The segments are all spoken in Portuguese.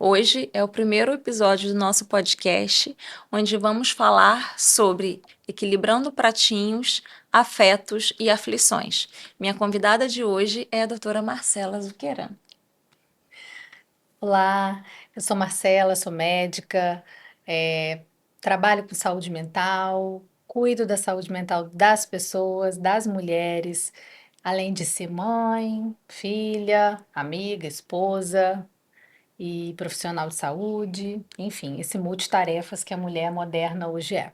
Hoje é o primeiro episódio do nosso podcast, onde vamos falar sobre equilibrando pratinhos, afetos e aflições. Minha convidada de hoje é a doutora Marcela Zuqueran. Olá, eu sou Marcela, sou médica, eh, trabalho com saúde mental, cuido da saúde mental das pessoas, das mulheres, além de ser mãe, filha, amiga, esposa e profissional de saúde, enfim, esse multitarefas que a mulher moderna hoje é.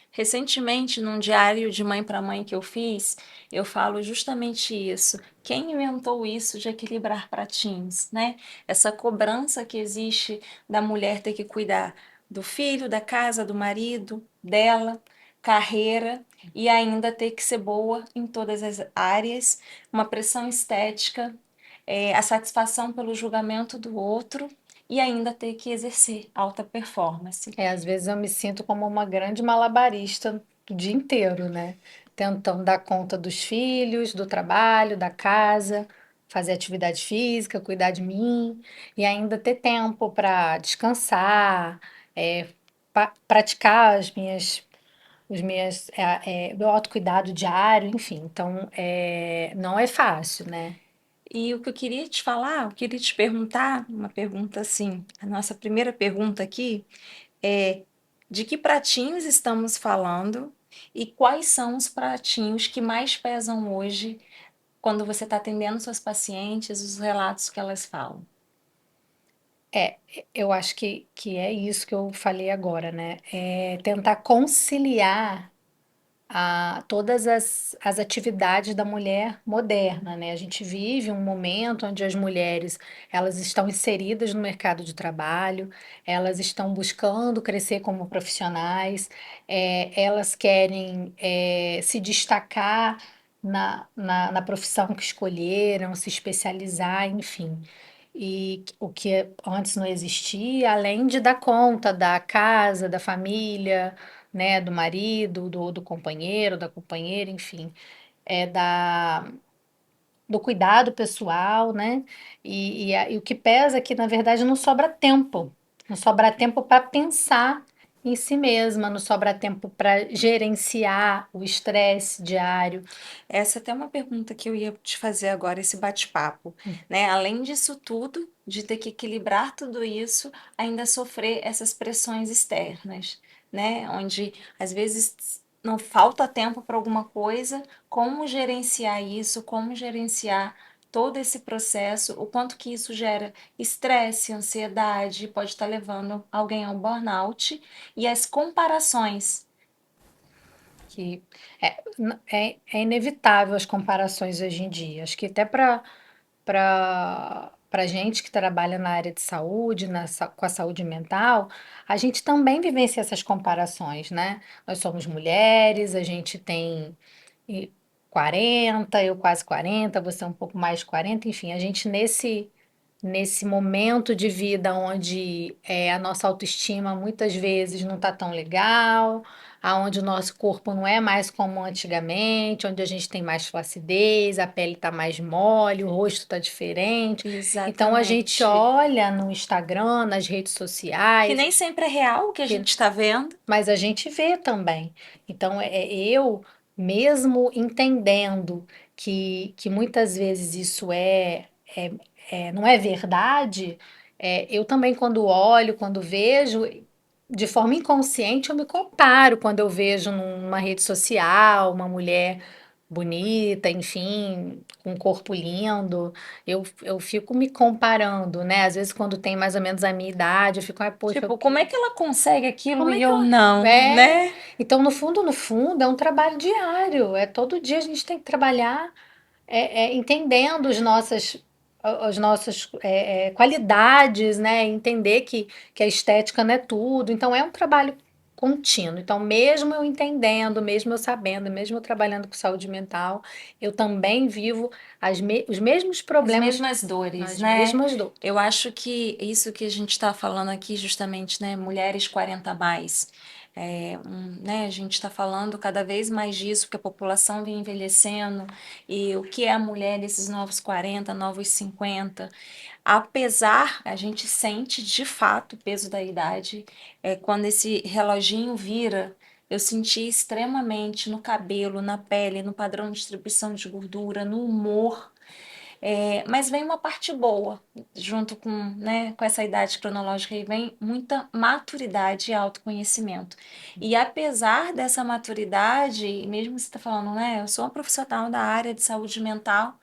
Recentemente, num diário de mãe para mãe que eu fiz, eu falo justamente isso. Quem inventou isso de equilibrar pratinhos, né? Essa cobrança que existe da mulher ter que cuidar do filho, da casa, do marido, dela, carreira e ainda ter que ser boa em todas as áreas, uma pressão estética, a satisfação pelo julgamento do outro e ainda ter que exercer alta performance. Às vezes eu me sinto como uma grande malabarista o dia inteiro, né? Tentando dar conta dos filhos, do trabalho, da casa, fazer atividade física, cuidar de mim e ainda ter tempo para descansar, é, praticar meu autocuidado diário, enfim. Então, não é fácil, né? E o que eu queria te falar, eu queria te perguntar, uma pergunta assim, a nossa primeira pergunta aqui é de que pratinhos estamos falando e quais são os pratinhos que mais pesam hoje quando você está atendendo suas pacientes, os relatos que elas falam? É, eu acho que é isso que eu falei agora, né? É tentar conciliar todas as atividades da mulher moderna, né? A gente vive um momento onde as mulheres elas estão inseridas no mercado de trabalho, elas estão buscando crescer como profissionais, elas querem se destacar na profissão que escolheram, se especializar, enfim. E o que antes não existia, além de dar conta da casa, da família, né, do marido, do companheiro, da companheira, enfim, é do cuidado pessoal, né? E o que pesa é que, na verdade, não sobra tempo. Não sobra tempo para pensar em si mesma, não sobra tempo para gerenciar o estresse diário. Essa é até uma pergunta que eu ia te fazer agora, esse bate-papo, né? Além disso tudo, de ter que equilibrar tudo isso, ainda sofrer essas pressões externas, né? Onde às vezes não falta tempo para alguma coisa, como gerenciar isso, como gerenciar todo esse processo, o quanto que isso gera estresse, ansiedade, pode estar levando alguém ao burnout e as comparações. Que é inevitável as comparações hoje em dia. Acho que até para gente que trabalha na área de saúde, com a saúde mental, a gente também vivencia essas comparações, né? Nós somos mulheres, a gente tem e 40, eu quase 40, você um pouco mais de 40, enfim, a gente nesse momento de vida onde a nossa autoestima muitas vezes não está tão legal, aonde o nosso corpo não é mais como antigamente, onde a gente tem mais flacidez, a pele está mais mole, o rosto está diferente. Então a gente Exatamente. olha no Instagram, nas redes Que sociais, nem sempre é real o que a que gente está vendo. mas a gente vê também. Então, eu, mesmo entendendo que muitas vezes isso não é verdade, eu também, quando olho, quando vejo, de forma inconsciente, eu me comparo quando eu vejo numa rede social uma mulher bonita, enfim, com um corpo lindo, eu fico me comparando, né? Às vezes, quando tem mais ou menos a minha idade, eu fico, ai, poxa, Tipo, como é que ela consegue aquilo como é e que eu ela. não, É. né? Então, no fundo, é um trabalho diário. É todo dia a gente tem que trabalhar entendendo as nossas qualidades, né? Entender que a estética não é tudo. Então, é um trabalho contínuo. Então, mesmo eu entendendo, mesmo eu sabendo, mesmo eu trabalhando com saúde mental, eu também vivo os mesmos As problemas, mesmas dores, as né? mesmas dores. Eu acho que isso que a gente está falando aqui, justamente, né? Mulheres 40 a mais. Né, a gente está falando cada vez mais disso, porque a população vem envelhecendo, e o que é a mulher desses novos 40, novos 50. Apesar, a gente sente de fato o peso da idade. Quando esse reloginho vira, eu senti extremamente no cabelo, na pele, no padrão de distribuição de gordura, no humor. Mas vem uma parte boa, junto com, né, com essa idade cronológica, aí vem muita maturidade e autoconhecimento. E apesar dessa maturidade, mesmo você está falando, né, eu sou uma profissional da área de saúde mental,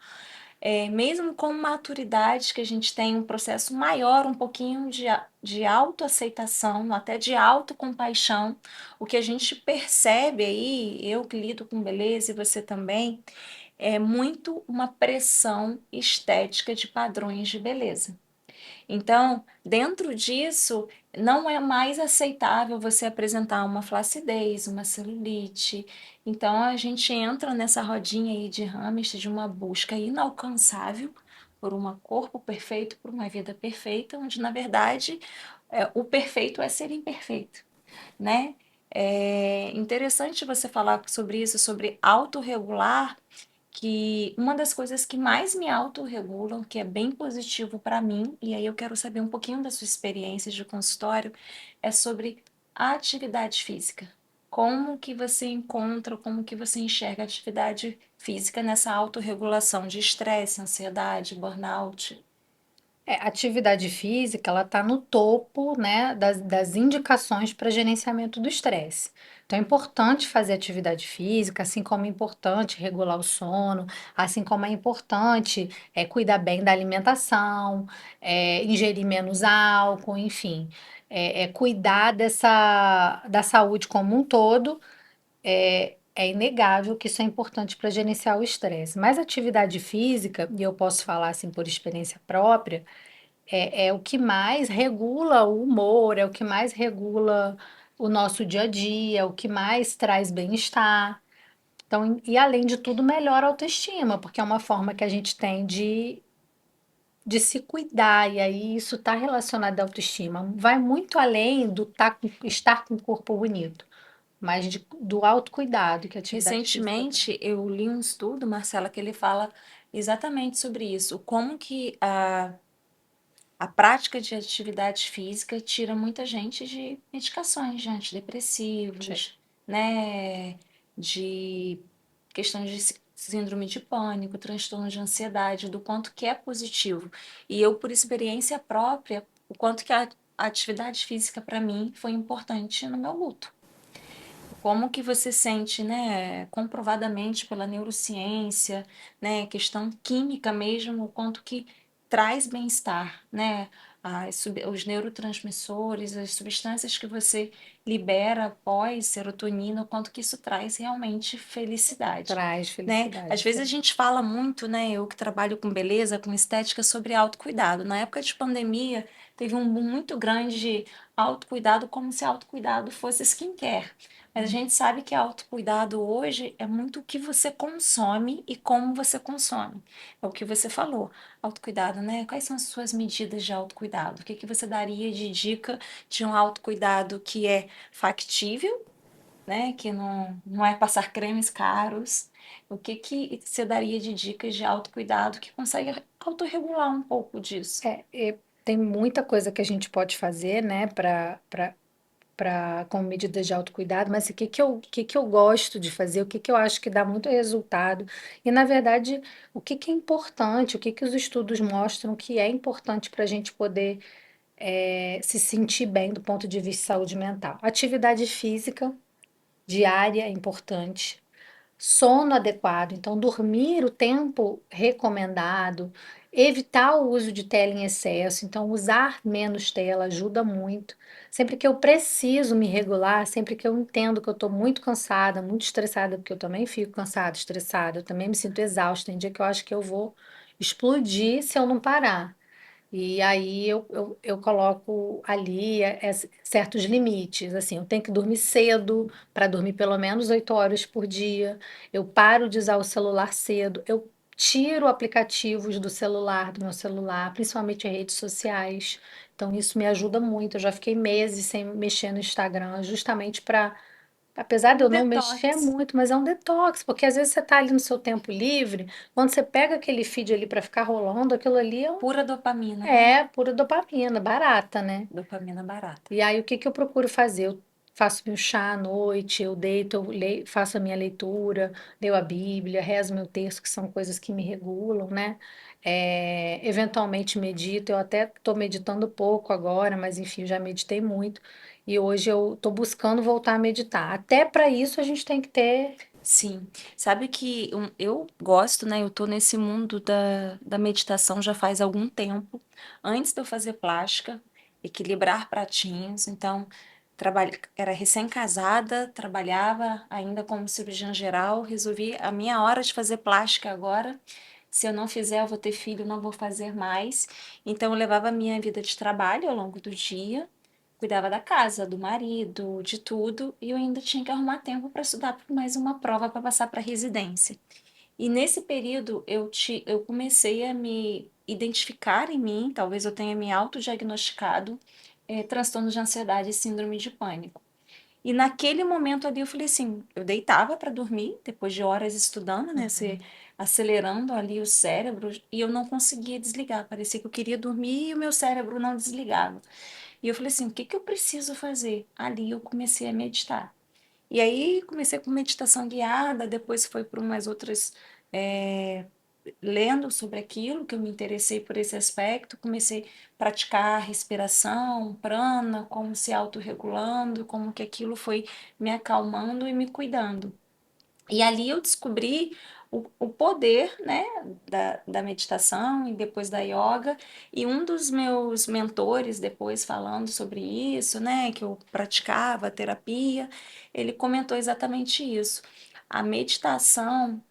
mesmo com maturidade, que a gente tem um processo maior, um pouquinho de autoaceitação, até de autocompaixão, o que a gente percebe aí, eu que lido com beleza e você também, é muito uma pressão estética de padrões de beleza. Então, dentro disso, não é mais aceitável você apresentar uma flacidez, uma celulite. Então, a gente entra nessa rodinha aí de hamster, de uma busca inalcançável por um corpo perfeito, por uma vida perfeita, onde, na verdade, o perfeito é ser imperfeito, né? É interessante você falar sobre isso, sobre autorregular, que uma das coisas que mais me autorregulam, que é bem positivo para mim, e aí eu quero saber um pouquinho da sua experiência de consultório, é sobre a atividade física. Como que você encontra, como que você enxerga a atividade física nessa autorregulação de estresse, ansiedade, burnout? Atividade física, ela está no topo, né, das indicações para gerenciamento do estresse. Então, é importante fazer atividade física, assim como é importante regular o sono, assim como é importante cuidar bem da alimentação, ingerir menos álcool, enfim, cuidar da saúde como um todo. É inegável que isso é importante para gerenciar o estresse. Mas atividade física, e eu posso falar assim por experiência própria, é o que mais regula o humor, é o que mais regula o nosso dia a dia, é o que mais traz bem-estar. Então, e além de tudo, melhora a autoestima, porque é uma forma que a gente tem de se cuidar, e aí isso está relacionado à autoestima. Vai muito além do estar com o corpo bonito, mas do autocuidado que a atividade física traz. Recentemente, eu li um estudo, Marcela, que ele fala exatamente sobre isso, como que a prática de atividade física tira muita gente de medicações de Sim. antidepressivos, né? De questões de síndrome de pânico, transtorno de ansiedade, do quanto que é positivo. E eu, por experiência própria, o quanto que a atividade física para mim foi importante no meu luto. Como que você sente, né, comprovadamente pela neurociência, né, questão química mesmo, o quanto que traz bem-estar, né, os neurotransmissores, as substâncias que você libera após serotonina, o quanto que isso traz realmente felicidade, Traz né? felicidade, Às vezes a sim. gente fala muito, né, eu que trabalho com beleza, com estética, sobre autocuidado. Na época de pandemia, teve um boom muito grande de autocuidado, como se autocuidado fosse skincare. Mas a gente sabe que autocuidado hoje é muito o que você consome e como você consome. É o que você falou, autocuidado, né? Quais são as suas medidas de autocuidado? O que que você daria de dica de um autocuidado que é factível, né? Que não é passar cremes caros. O que que você daria de dicas de autocuidado que consegue autorregular um pouco disso? Tem muita coisa que a gente pode fazer, né, como medidas de autocuidado, mas o que que eu gosto de fazer, o que que eu acho que dá muito resultado, e na verdade, o que que é importante, o que que os estudos mostram que é importante para a gente poder se sentir bem do ponto de vista de saúde mental. Atividade física diária é importante. Sono adequado, então dormir o tempo recomendado, evitar o uso de tela em excesso, então usar menos tela ajuda muito. Sempre que eu preciso me regular, sempre que eu entendo que eu estou muito cansada, muito estressada, porque eu também fico cansada, estressada, eu também me sinto exausta, tem dia que eu acho que eu vou explodir se eu não parar. E aí eu coloco ali certos limites, assim, eu tenho que dormir cedo, para dormir pelo menos 8 horas por dia, eu paro de usar o celular cedo, eu tiro aplicativos do celular, do meu celular, principalmente redes sociais, então isso me ajuda muito, eu já fiquei meses sem mexer no Instagram, justamente apesar de Um eu não mexer detox. muito, mas é um detox, porque às vezes você tá ali no seu tempo livre, quando você pega aquele feed ali para ficar rolando, aquilo ali Pura dopamina, né? é pura dopamina, barata, né? Dopamina barata. E aí, o que que eu procuro fazer? Eu faço meu chá à noite, eu deito, faço a minha leitura, leio a Bíblia, rezo meu texto, que são coisas que me regulam, né? Eventualmente medito, eu até estou meditando pouco agora, mas enfim, já meditei muito. E hoje eu estou buscando voltar a meditar. Até para isso a gente tem que ter. Sim. Sabe que eu gosto, né? Eu tô nesse mundo da meditação já faz algum tempo. Antes de eu fazer plástica, equilibrar pratinhos. Então, era recém-casada, trabalhava ainda como cirurgiã geral. Resolvi a minha hora de fazer plástica agora. Se eu não fizer, eu vou ter filho, não vou fazer mais. Então, eu levava a minha vida de trabalho ao longo do dia, cuidava da casa, do marido, de tudo, e eu ainda tinha que arrumar tempo para estudar para mais uma prova para passar para residência. E nesse período eu comecei a me identificar em mim, talvez eu tenha me autodiagnosticado, transtorno de ansiedade e síndrome de pânico. E naquele momento ali eu falei assim, eu deitava para dormir, depois de horas estudando, né, você Uhum. acelerando ali o cérebro, e eu não conseguia desligar, parecia que eu queria dormir e o meu cérebro não desligava. E eu falei assim, o que que eu preciso fazer? Ali eu comecei a meditar. E aí comecei com meditação guiada, depois foi para umas outras, é, lendo sobre aquilo, que eu me interessei por esse aspecto, comecei a praticar respiração, prana, como se autorregulando, como que aquilo foi me acalmando e me cuidando. E ali eu descobri o poder, né, da meditação e depois da yoga. E um dos meus mentores, depois falando sobre isso, né, que eu praticava terapia, ele comentou exatamente isso. A meditação,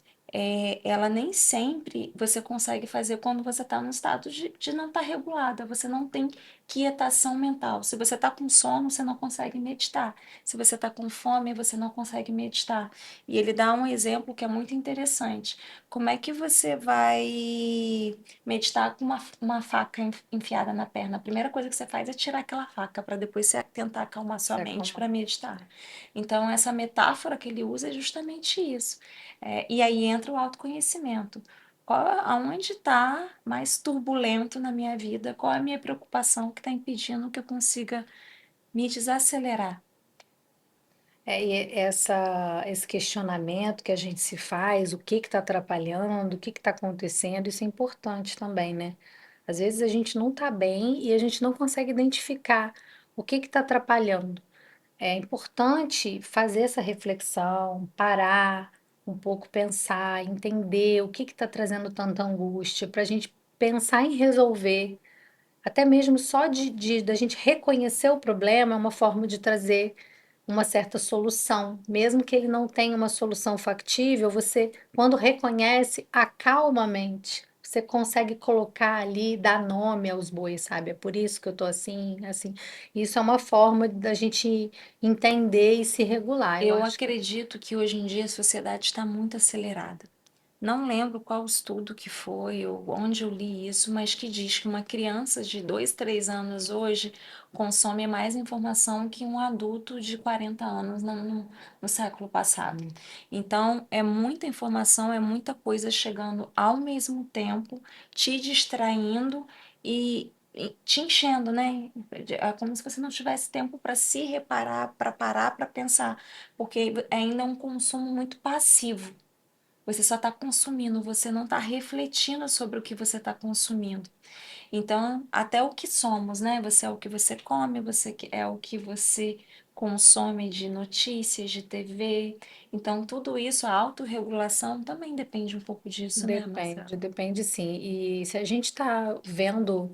ela nem sempre você consegue fazer quando você está no estado de não estar regulada. Você não tem quietação mental. Se você está com sono, você não consegue meditar. Se você está com fome, você não consegue meditar. E ele dá um exemplo que é muito interessante. Como é que você vai meditar com uma faca enfiada na perna? A primeira coisa que você faz é tirar aquela faca para depois você tentar acalmar sua Se mente acalmar. para meditar. Então, essa metáfora que ele usa é justamente isso. E aí entra o autoconhecimento. Aonde está mais turbulento na minha vida? Qual é a minha preocupação que está impedindo que eu consiga me desacelerar? Esse questionamento que a gente se faz, o que está atrapalhando, o que está acontecendo, isso é importante também, né? Às vezes a gente não está bem e a gente não consegue identificar o que está atrapalhando. É importante fazer essa reflexão, parar um pouco, pensar, entender o que está trazendo tanta angústia, para a gente pensar em resolver. Até mesmo só da gente reconhecer o problema é uma forma de trazer uma certa solução. Mesmo que ele não tenha uma solução factível, você, quando reconhece, acalma a mente. Você consegue colocar ali, dar nome aos bois, sabe? É por isso que eu tô assim, assim. Isso é uma forma da gente entender e se regular. Eu Eu acho que acredito que hoje em dia a sociedade está muito acelerada. Não lembro qual estudo que foi ou onde eu li isso, mas que diz que uma criança de 2, 3 anos hoje consome mais informação que um adulto de 40 anos no século passado. Então, é muita informação, é muita coisa chegando ao mesmo tempo, te distraindo e te enchendo, né? É como se você não tivesse tempo para se reparar, para parar, para pensar, porque ainda é um consumo muito passivo. Você só está consumindo, você não está refletindo sobre o que você está consumindo. Então, até o que somos, né? Você é o que você come, é o que você consome de notícias, de TV. Então, tudo isso, a autorregulação também depende um pouco disso, né, Marcelo? depende sim. E se a gente está vendo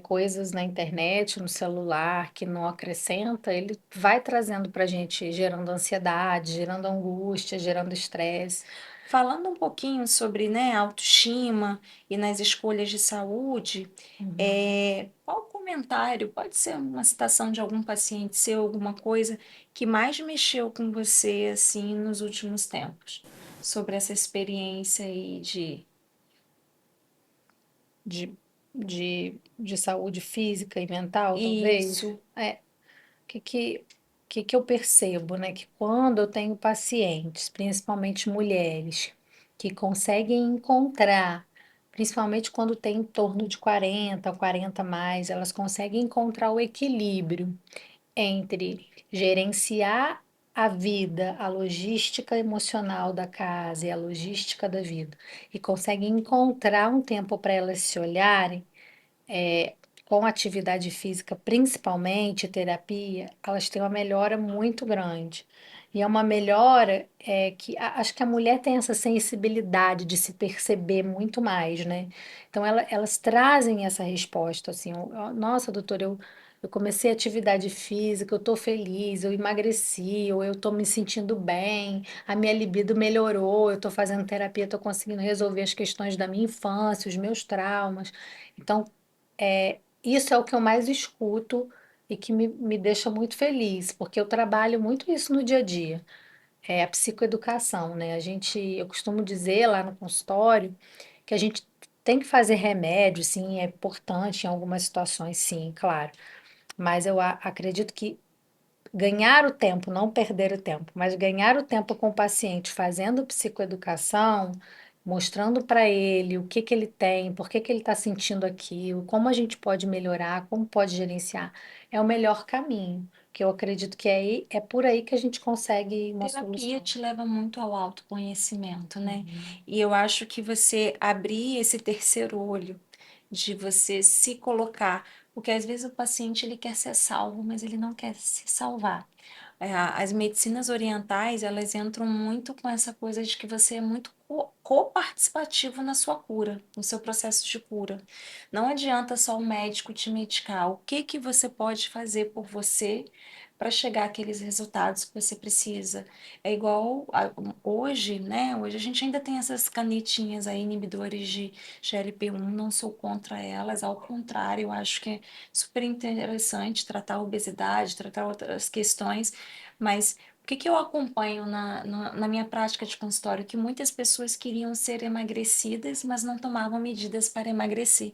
coisas na internet, no celular, que não acrescenta, ele vai trazendo para a gente, gerando ansiedade, gerando angústia, gerando estresse. Falando um pouquinho sobre, né, autoestima e nas escolhas de saúde, Uhum. qual comentário, pode ser uma citação de algum paciente seu, alguma coisa que mais mexeu com você, assim, nos últimos tempos, sobre essa experiência aí de... de, de saúde física e mental, talvez. Isso, O que que eu percebo, né? Que quando eu tenho pacientes, principalmente mulheres, que conseguem encontrar, principalmente quando tem em torno de 40 ou 40 mais, elas conseguem encontrar o equilíbrio entre gerenciar a vida, a logística emocional da casa e a logística da vida, e conseguem encontrar um tempo para elas se olharem com atividade física, principalmente terapia, elas têm uma melhora muito grande. E é uma melhora que acho que a mulher tem essa sensibilidade de se perceber muito mais, né? Então elas trazem essa resposta assim, nossa, doutora, eu comecei atividade física, eu tô feliz, eu emagreci, ou eu tô me sentindo bem, a minha libido melhorou, eu tô fazendo terapia, tô conseguindo resolver as questões da minha infância, os meus traumas. Então, isso é o que eu mais escuto e que me deixa muito feliz, porque eu trabalho muito isso no dia a dia. É a psicoeducação, né? Eu costumo dizer lá no consultório que a gente tem que fazer remédio, sim, é importante em algumas situações, sim, claro. Mas eu acredito que ganhar o tempo, não perder o tempo, mas ganhar o tempo com o paciente fazendo psicoeducação, mostrando para ele o que que ele tem, por que que ele está sentindo aquilo, como a gente pode melhorar, como pode gerenciar, é o melhor caminho, que eu acredito que é por aí que a gente consegue uma Terapia solução. te leva muito ao autoconhecimento, né? Uhum. E eu acho que você abrir esse terceiro olho, de você se colocar, porque às vezes o paciente ele quer ser salvo, mas ele não quer se salvar. As medicinas orientais, elas entram muito com essa coisa de que você é muito coparticipativo na sua cura, no seu processo de cura. Não adianta só o médico te medicar. O que que você pode fazer por você para chegar àqueles resultados que você precisa? É igual hoje, né? Hoje a gente ainda tem essas canetinhas aí, inibidores de GLP-1, não sou contra elas, ao contrário, eu acho que é super interessante tratar a obesidade, tratar outras questões, mas o que que eu acompanho na minha prática de consultório? Que muitas pessoas queriam ser emagrecidas, mas não tomavam medidas para emagrecer.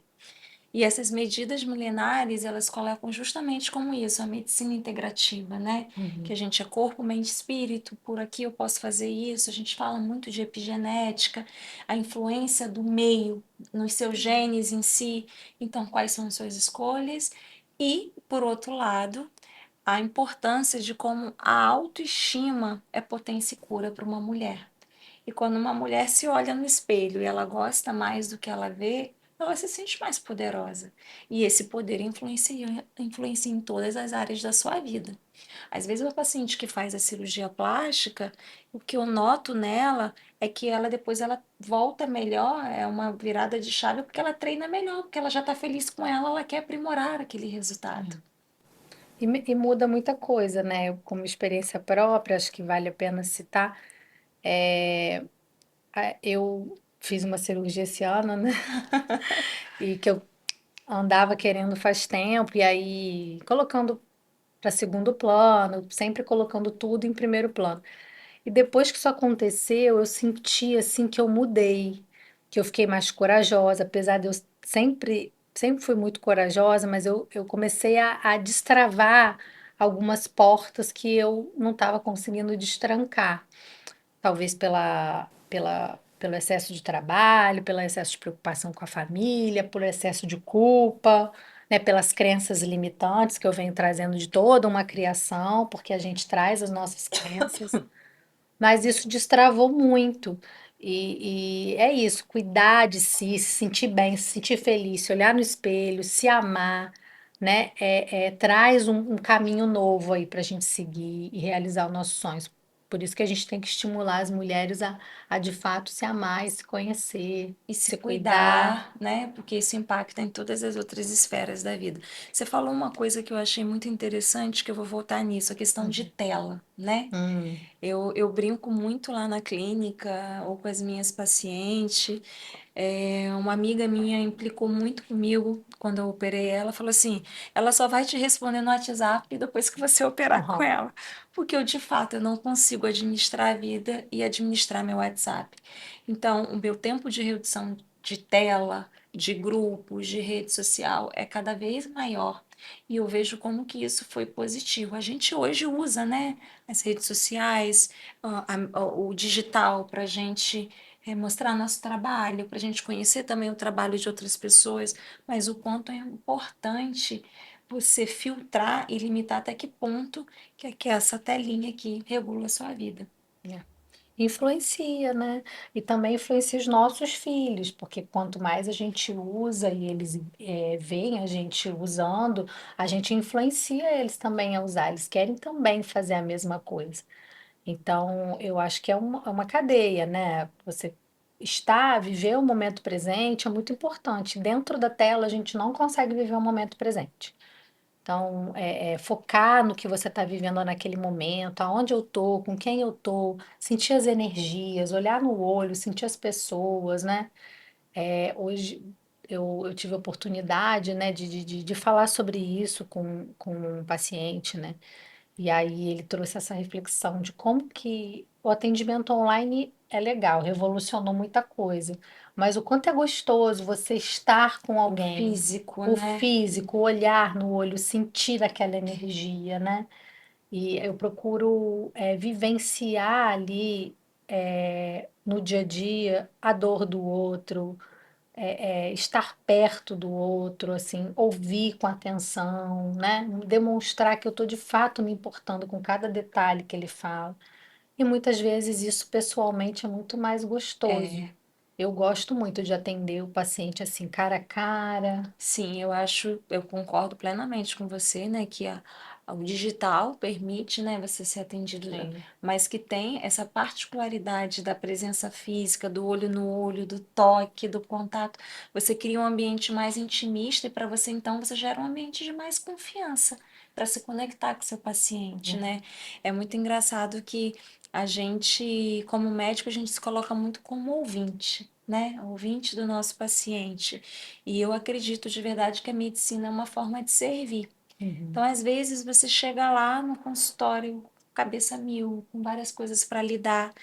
E essas medidas milenares, elas colocam justamente como isso, a medicina integrativa, né? Que Uhum. a gente é corpo, mente, espírito, por aqui eu posso fazer isso. A gente fala muito de epigenética, a influência do meio nos seus genes em si. Então, quais são as suas escolhas? E, por outro lado, a importância de como a autoestima é potência e cura para uma mulher. E quando uma mulher se olha no espelho e ela gosta mais do que ela vê, ela se sente mais poderosa. E esse poder influencia em todas as áreas da sua vida. Às vezes, o paciente que faz a cirurgia plástica, o que eu noto nela é que ela depois ela volta melhor, é uma virada de chave, porque ela treina melhor, porque ela já está feliz com ela quer aprimorar aquele resultado. E muda muita coisa, né? Como experiência própria, acho que vale a pena citar. Eu fiz uma cirurgia esse ano, né? E que eu andava querendo faz tempo, e aí colocando para segundo plano, sempre colocando tudo em primeiro plano. E depois que isso aconteceu, eu senti assim que eu mudei, que eu fiquei mais corajosa, apesar de eu sempre fui muito corajosa, mas eu comecei a destravar algumas portas que eu não estava conseguindo destrancar. Talvez pelo excesso de trabalho, pelo excesso de preocupação com a família, por excesso de culpa, né, pelas crenças limitantes que eu venho trazendo de toda uma criação, porque a gente traz as nossas crenças, mas isso destravou muito. E é isso, cuidar de si, se sentir bem, se sentir feliz, se olhar no espelho, se amar, né? Traz um caminho novo aí para a gente seguir e realizar os nossos sonhos. Por isso que a gente tem que estimular as mulheres a de fato se amar e se conhecer, E se se cuidar. cuidar, né? Porque isso impacta em todas as outras esferas da vida. Você falou uma coisa que eu achei muito interessante, que eu vou voltar nisso, a questão de Uhum. tela, né? Hum, Eu brinco muito lá na clínica ou com as minhas pacientes. Uma amiga minha implicou muito comigo quando eu operei ela. Falou assim: ela só vai te responder no WhatsApp depois que você operar com uhum. ela. Porque eu, de fato, eu não consigo administrar a vida e administrar meu WhatsApp. Então, o meu tempo de redução de tela, de grupos, de rede social é cada vez maior. E eu vejo como que isso foi positivo. A gente hoje usa, né, as redes sociais, o digital para a gente mostrar nosso trabalho, para a gente conhecer também o trabalho de outras pessoas, mas o quanto é importante você filtrar e limitar até que ponto que é essa telinha aqui regula a sua vida. É. Influencia, né? E também influencia os nossos filhos, porque quanto mais a gente usa e eles veem a gente usando, a gente influencia eles também a usar. Eles querem também fazer a mesma coisa. Então, eu acho que é uma cadeia, né? Você estar, viver o momento presente é muito importante. Dentro da tela, a gente não consegue viver o momento presente. Então, focar no que você está vivendo naquele momento, aonde eu tô, com quem eu tô, sentir as energias, olhar no olho, sentir as pessoas, né? Hoje eu tive a oportunidade, né, de falar sobre isso com um paciente, né? E aí ele trouxe essa reflexão de como que o atendimento online é legal, revolucionou muita coisa, mas o quanto é gostoso você estar com O alguém, físico, o né? físico, o olhar no olho, sentir aquela energia, né? E eu procuro vivenciar ali no dia a dia a dor do outro, estar perto do outro, assim, ouvir com atenção, né? Demonstrar que eu estou de fato me importando com cada detalhe que ele fala. E muitas vezes isso pessoalmente é muito mais gostoso. É, Eu gosto muito de atender o paciente assim, cara a cara. sim, eu concordo plenamente com você, né, que o digital permite, né, você ser atendido, Sim. mas que tem essa particularidade da presença física, do olho no olho, do toque, do contato. Você cria um ambiente mais intimista e para você, então, você gera um ambiente de mais confiança para se conectar com o seu paciente, né? É muito engraçado que a gente, como médico, a gente se coloca muito como ouvinte, né? Ouvinte do nosso paciente. E eu acredito de verdade que a medicina é uma forma de servir. Uhum. Então, às vezes, você chega lá no consultório, cabeça mil, com várias coisas para lidar,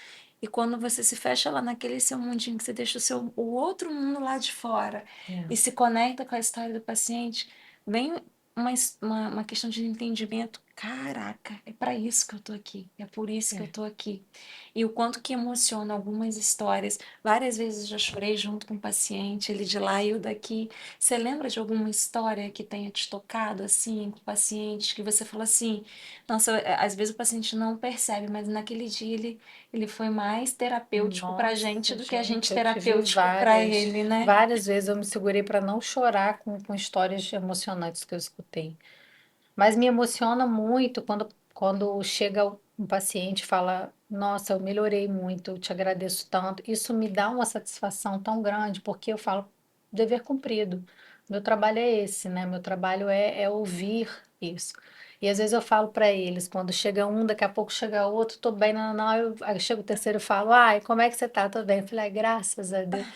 e quando você se fecha lá naquele seu mundinho, que você deixa o outro mundo lá de fora É, e se conecta com a história do paciente, vem uma questão de entendimento. Caraca, é para isso que eu tô aqui, é por isso que eu é. tô aqui. E o quanto que emociona algumas histórias. Várias vezes eu já chorei junto com o paciente, ele de lá e eu daqui. Você lembra de alguma história que tenha te tocado assim, com pacientes, que você fala assim, nossa, às vezes o paciente não percebe, mas naquele dia ele foi mais terapêutico pra gente Nossa, do que a gente gente, eu tive terapêutico pra ele, né? várias vezes eu me segurei para não chorar com histórias emocionantes que eu escutei. Mas me emociona muito quando chega um paciente e fala: Nossa, eu melhorei muito, eu te agradeço tanto. Isso me dá uma satisfação tão grande, porque eu falo: dever cumprido. Meu trabalho é esse, né? Meu trabalho é ouvir isso. E às vezes eu falo para eles, quando chega um, daqui a pouco chega outro, tô bem, não, não, aí chega o terceiro e falo, ai, como é que você tá? Tô bem. Eu falei, ai, graças a Deus,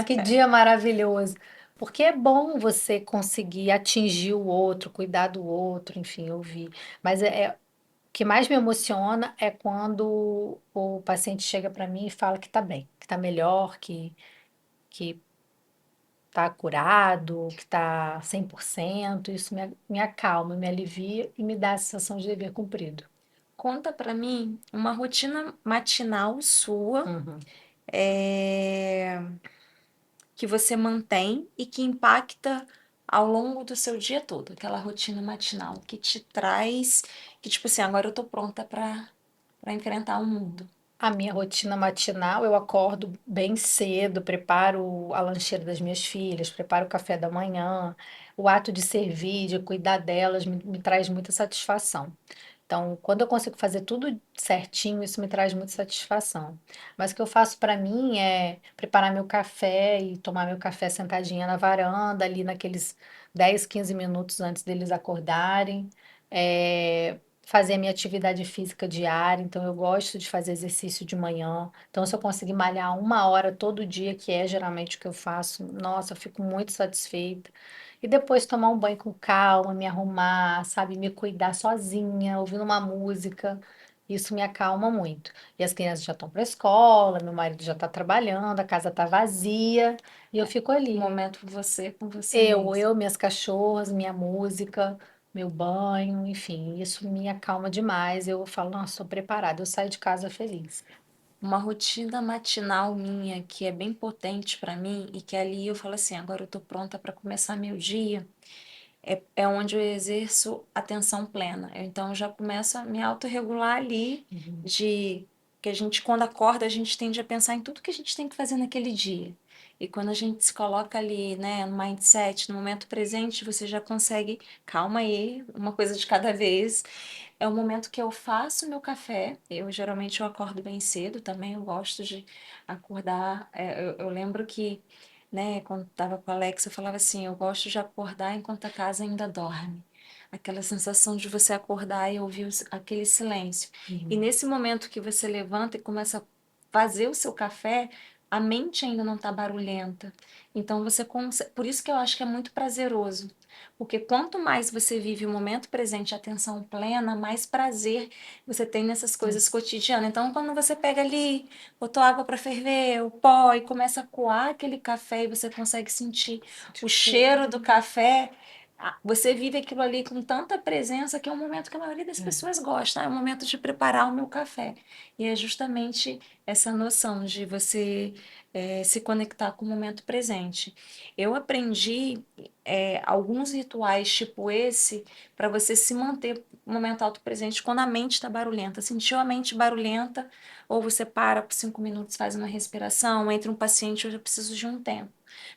que dia maravilhoso. Porque é bom você conseguir atingir o outro, cuidar do outro, enfim, ouvir. Mas o que mais me emociona é quando o paciente chega para mim e fala que está bem, que está melhor, que está curado, que está 100%. Isso me acalma, me alivia e me dá a sensação de dever cumprido. Conta pra mim uma rotina matinal sua, Uhum. é, que você mantém e que impacta ao longo do seu dia todo, aquela rotina matinal que te traz, que tipo assim, agora eu tô pronta para enfrentar o mundo. A minha rotina matinal, eu acordo bem cedo, preparo a lancheira das minhas filhas, preparo o café da manhã. O ato de servir, de cuidar delas, me traz muita satisfação. Então, quando eu consigo fazer tudo certinho, isso me traz muita satisfação. Mas o que eu faço para mim é preparar meu café e tomar meu café sentadinha na varanda, ali naqueles 10, 15 minutos antes deles acordarem. Fazer a minha atividade física diária, então eu gosto de fazer exercício de manhã. Então, se eu conseguir malhar 1 hora todo dia, que é geralmente o que eu faço, nossa, eu fico muito satisfeita. E depois tomar um banho com calma, me arrumar, sabe, me cuidar sozinha, ouvindo uma música. Isso me acalma muito. E as crianças já estão para a escola, meu marido já está trabalhando, a casa está vazia e eu fico Um ali. momento você com você mesmo. Minhas cachorras, minha música, meu banho, enfim, isso me acalma demais. Eu falo, nossa, estou preparada, eu saio de casa feliz. Uma rotina matinal minha que é bem potente para mim e que ali eu falo assim, agora eu estou pronta para começar meu dia. É onde eu exerço atenção plena. Então, eu já começo a me autorregular ali, Uhum. de que a gente, quando acorda, a gente tende a pensar em tudo que a gente tem que fazer naquele dia. E quando a gente se coloca ali, né, no mindset, no momento presente, você já consegue, calma aí, uma coisa de cada vez. É o momento que eu faço meu café. Eu acordo bem cedo também, eu gosto de acordar. Eu lembro que né, quando estava com a Alexa, eu falava assim, eu gosto de acordar enquanto a casa ainda dorme. Aquela sensação de você acordar e ouvir aquele silêncio. E Uhum. nesse momento que você levanta e começa a fazer o seu café, a mente ainda não está barulhenta. Então você consegue, por isso que eu acho que é muito prazeroso. Porque quanto mais você vive o momento presente, a atenção plena, mais prazer você tem nessas coisas cotidianas. Então, quando você pega ali botou água para ferver, o pó, e começa a coar aquele café e você consegue sentir o cheiro do café. Você vive aquilo ali com tanta presença que é um momento que a maioria das É. pessoas gosta. É o momento de preparar o meu café. E é justamente essa noção de você se conectar com o momento presente. Eu aprendi alguns rituais tipo esse para você se manter no momento alto presente quando a mente está barulhenta. Sentiu a mente barulhenta, ou você para por 5 minutos, faz uma respiração, entre um paciente, eu já preciso de um tempo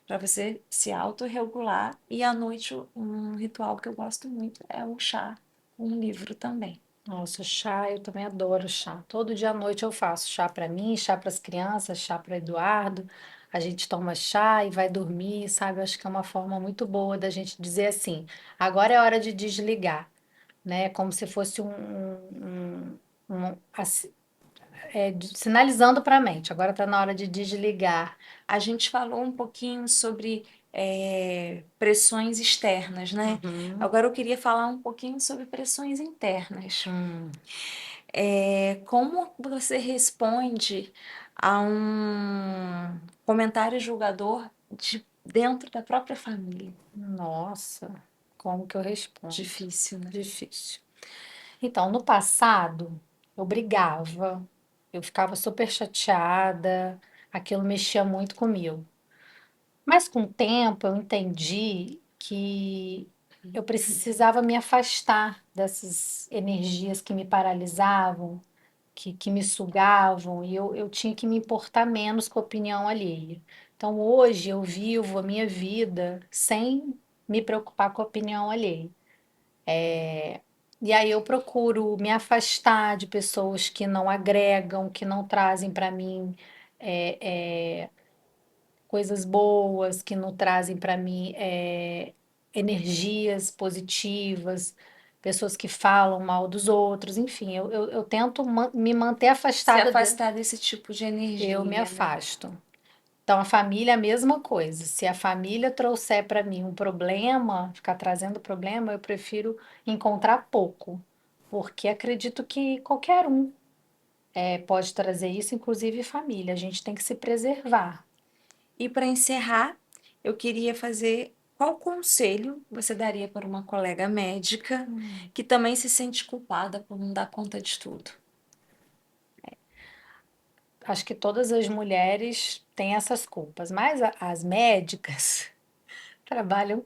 para você se autorregular. E à noite, um ritual que eu gosto muito é o chá, um livro também. Nossa, chá, eu também adoro chá. Todo dia à noite eu faço chá para mim, chá para as crianças, chá para Eduardo. A gente toma chá e vai dormir, sabe? Eu acho que é uma forma muito boa da gente dizer assim: agora é hora de desligar, né? Como se fosse sinalizando para a mente. Agora está na hora de desligar. A gente falou um pouquinho sobre pressões externas, né? Uhum. Agora eu queria falar um pouquinho sobre pressões internas. Hum. Como você responde a um comentário julgador dentro da própria família? Nossa, como que eu respondo? Difícil, né? Difícil. Então, no passado, eu brigava, eu ficava super chateada, aquilo mexia muito comigo. Mas com o tempo eu entendi que eu precisava me afastar dessas energias que me paralisavam, que me sugavam, e eu tinha que me importar menos com a opinião alheia. Então, hoje eu vivo a minha vida sem me preocupar com a opinião alheia. E aí eu procuro me afastar de pessoas que não agregam, que não trazem para mim coisas boas, que não trazem para mim energias positivas, pessoas que falam mal dos outros, enfim, eu tento me manter Se afastada, afastar desse tipo de eu me energia, né? afasto. Então, a família é a mesma coisa. Se a família trouxer para mim um problema, ficar trazendo problema, eu prefiro encontrar pouco, porque acredito que qualquer um pode trazer isso, inclusive família. A gente tem que se preservar. E para encerrar, eu queria fazer qual conselho você daria para uma colega médica que também se sente culpada por não dar conta de tudo? Acho que todas as mulheres têm essas culpas, mas as médicas trabalham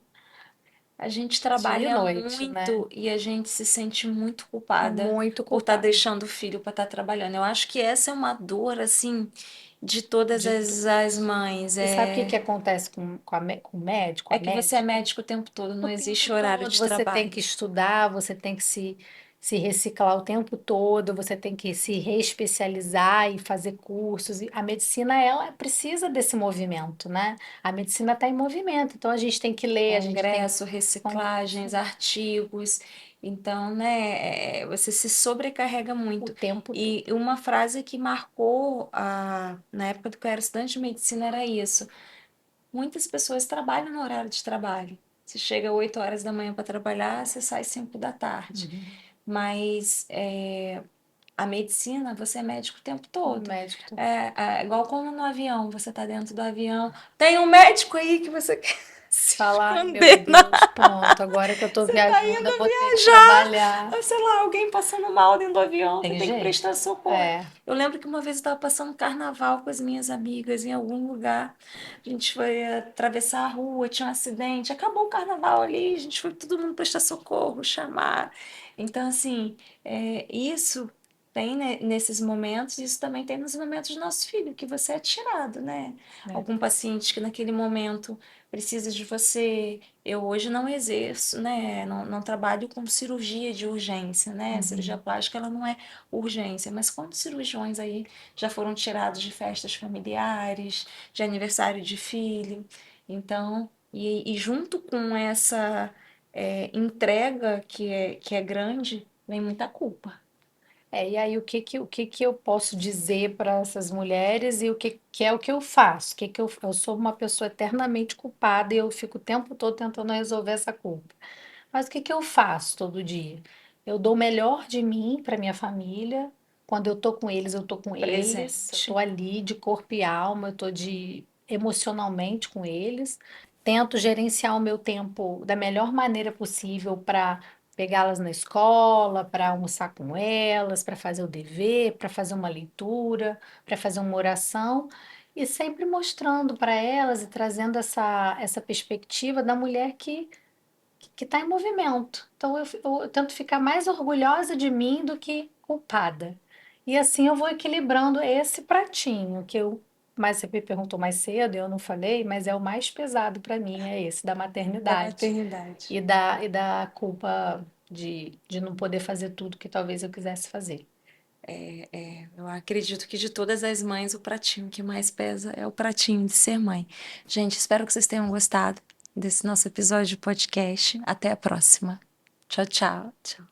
A gente dia e trabalha noite, né? muito e a gente se sente muito culpada Muito por estar culpada. deixando o filho para estar trabalhando. Eu acho que essa é uma dor, assim, de todas De as mães. E sabe o que que acontece com o médico, É a que você é médica? médico o tempo todo, O não tempo existe horário todo de você tem trabalho. que estudar, você tem que se reciclar o tempo todo, você tem que se reespecializar e fazer cursos. E a medicina, ela precisa desse movimento, né? A medicina está em movimento, então a gente tem que ler, a gente tem Congresso, reciclagens, artigos. Então, né, você se sobrecarrega o muito. tempo E todo. uma frase que marcou na época que eu era estudante de medicina era isso. Muitas pessoas trabalham no horário de trabalho. Você chega 8 horas da manhã para trabalhar, você sai 5 da tarde. Uhum. Mas A medicina, você é médico o tempo O todo. médico tá... É igual quando no avião, você tá dentro do avião, tem um médico aí que você quer se Falar, ai meu esconder, não? Deus, pronto, agora que eu tô Você tá viajando, indo eu vou ter que viajar, trabalhar. ou sei lá, alguém passando mal dentro do avião, você Tem tem que jeito? prestar socorro. É, Eu lembro que uma vez eu estava passando carnaval com as minhas amigas em algum lugar. A gente foi atravessar a rua, tinha um acidente, acabou o carnaval ali, a gente foi todo mundo prestar socorro, chamar. Então, assim, isso tem, né, nesses momentos, isso também tem nos momentos do nosso filho, que você é tirado, né? né? Algum paciente que naquele momento precisa de você. Eu hoje não exerço, né? Não trabalho com cirurgia de urgência, né? A cirurgia Uhum. plástica ela não é urgência, mas quantos cirurgiões aí já foram tirados de festas familiares, de aniversário de filho? Então, e junto com essa entrega que é grande, vem muita culpa. E aí o que que eu posso dizer para essas mulheres e que é o que eu faço? Que eu sou uma pessoa eternamente culpada e eu fico o tempo todo tentando resolver essa culpa. Mas o que que eu faço todo dia? Eu dou o melhor de mim para minha família. Quando eu tô com eles, eu tô com eles. Eu tô Presente. ali de corpo e alma, eu tô de emocionalmente com eles. Tento gerenciar o meu tempo da melhor maneira possível para pegá-las na escola, para almoçar com elas, para fazer o dever, para fazer uma leitura, para fazer uma oração. E sempre mostrando para elas e trazendo essa perspectiva da mulher que está em movimento. Então eu tento ficar mais orgulhosa de mim do que culpada. E assim eu vou equilibrando esse pratinho que eu, mas você me perguntou mais cedo, eu não falei, mas é o mais pesado para mim, é esse da Da maternidade maternidade. e da culpa de não poder fazer tudo que talvez eu quisesse fazer. Eu acredito que de todas as mães, o pratinho que mais pesa é o pratinho de ser mãe. Gente, espero que vocês tenham gostado desse nosso episódio de podcast. Até a próxima. Tchau, tchau. Tchau.